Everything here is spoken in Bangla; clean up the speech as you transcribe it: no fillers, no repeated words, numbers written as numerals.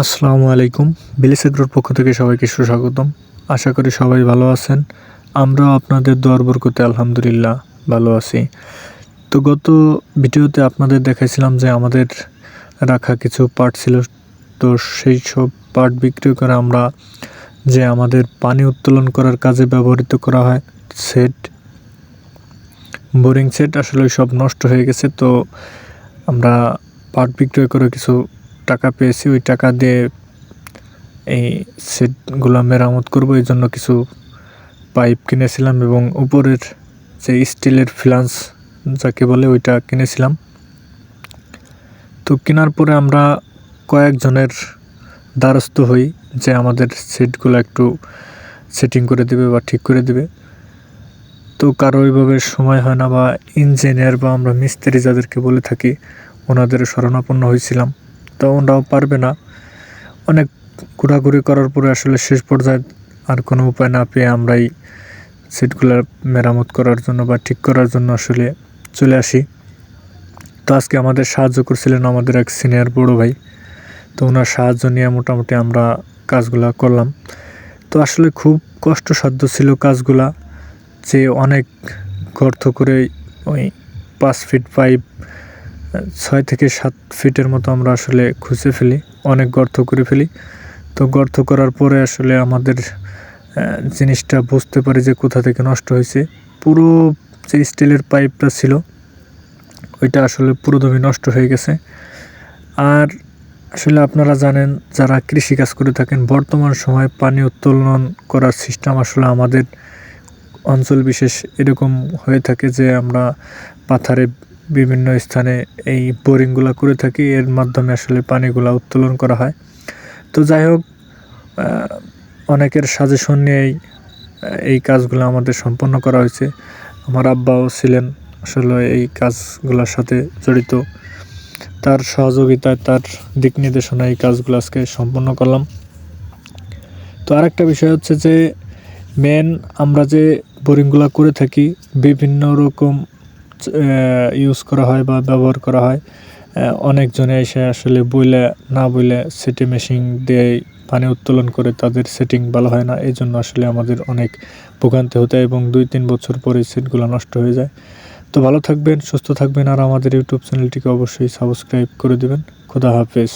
আসসালামু আলাইকুম। বিলিস এগ্রোর পক্ষ থেকে সবাইকে সুস্বাগতম। আশা করি সবাই ভালো আছেন। আমরাও আপনাদের দোয়ার বরকতে আলহামদুলিল্লাহ ভালো আছি। তো গত ভিডিওতে আপনাদের দেখাইছিলাম যে আমাদের রাখা কিছু পার্ট ছিল। তো সেই সব পার্ট বিক্রি করে আমরা যে আমাদের পানি উত্তোলন করার কাজে ব্যবহৃত করা হয় সেট, বোরিং সেট আসলে সব নষ্ট হয়ে গেছে। তো আমরা পার্ট বিক্রয় করে কিছু টাকা পেয়েছি। ওই টাকা দিয়ে এই সেটগুলো মেরামত করব, এই জন্য কিছু পাইপ কিনেছিলাম এবং উপরের যে স্টিলের ফ্লাঞ্জ যাকে বলে ওইটা কিনেছিলাম। তো কেনার পরে আমরা কয়েকজনের দ্বারস্থ হই যে আমাদের সেটগুলো একটু সেটিং করে দেবে বা ঠিক করে দেবে। তো কারো ওইভাবে সময় হয় না, বা ইঞ্জিনিয়ার বা আমরা মিস্ত্রি যাদেরকে বলে থাকি ওনাদের শরণাপন্ন হয়েছিলাম। তো ওনারাও পারবে না। অনেক ঘোরাঘুরি করার পরে আসলে শেষ পর্যায়ে আর কোনো উপায় না পেয়ে আমরাই সেটগুলো মেরামত করার জন্য বা ঠিক করার জন্য আসলে চলে আসি। তো আজকে আমাদের সাহায্য করছিলেন আমাদের এক সিনিয়র বড় ভাই। তো ওনার সাহায্য নিয়ে মোটামুটি আমরা কাজগুলা করলাম। তো আসলে খুব কষ্টসাধ্য ছিল কাজগুলা, যে অনেক গর্ত করে ওই 5 ফিট পাইপ 6 থেকে 7 ফিটের মতো আমরা আসলে খুঁজে ফেলি, অনেক গর্ত করে ফেলি। তো গর্ত করার পরে আসলে আমাদের জিনিসটা বুঝতে পারি যে কোথা থেকে নষ্ট হয়েছে। পুরো যে স্টিলের পাইপটা ছিল ওইটা আসলে পুরোদমই নষ্ট হয়ে গেছে। আর আসলে আপনারা জানেন যারা কৃষিকাজ করে থাকেন, বর্তমান সময়ে পানি উত্তোলন করার সিস্টেম আসলে আমাদের অঞ্চল বিশেষ এরকম হয়ে থাকে যে আমরা পাথারে বিভিন্ন স্থানে এই বোরিংগুলো করে থাকি, এর মাধ্যমে আসলে পানিগুলো উত্তোলন করা হয়। তো যাই হোক, অনেকের সাজেশন নিয়েই এই কাজগুলো আমাদের সম্পন্ন করা হয়েছে। আমার আব্বাও ছিলেন আসলে এই কাজগুলোর সাথে জড়িত, তার সহযোগিতায় তার দিক নির্দেশনায় এই কাজগুলো আজকে সম্পন্ন করলাম। তো আরেকটা বিষয় হচ্ছে যে মেন আমরা যে বোরিংগুলো করে থাকি বিভিন্ন রকম ইউজ করা হয় বা ব্যবহার করা হয়। অনেকজনে এসে আসলে না বইলে সেটি মেশিন দিয়ে পানি উত্তোলন করে, তাদের সেটিং ভালো হয় না, এই জন্য আসলে আমাদের অনেক ভোগান্তি হতে হয় এবং 2-3 বছর পরে সেটগুলো নষ্ট হয়ে যায়। তো ভালো থাকবেন, সুস্থ থাকবেন, আর আমাদের ইউটিউব চ্যানেলটিকে অবশ্যই সাবস্ক্রাইব করে দেবেন। খোদা হাফেজ।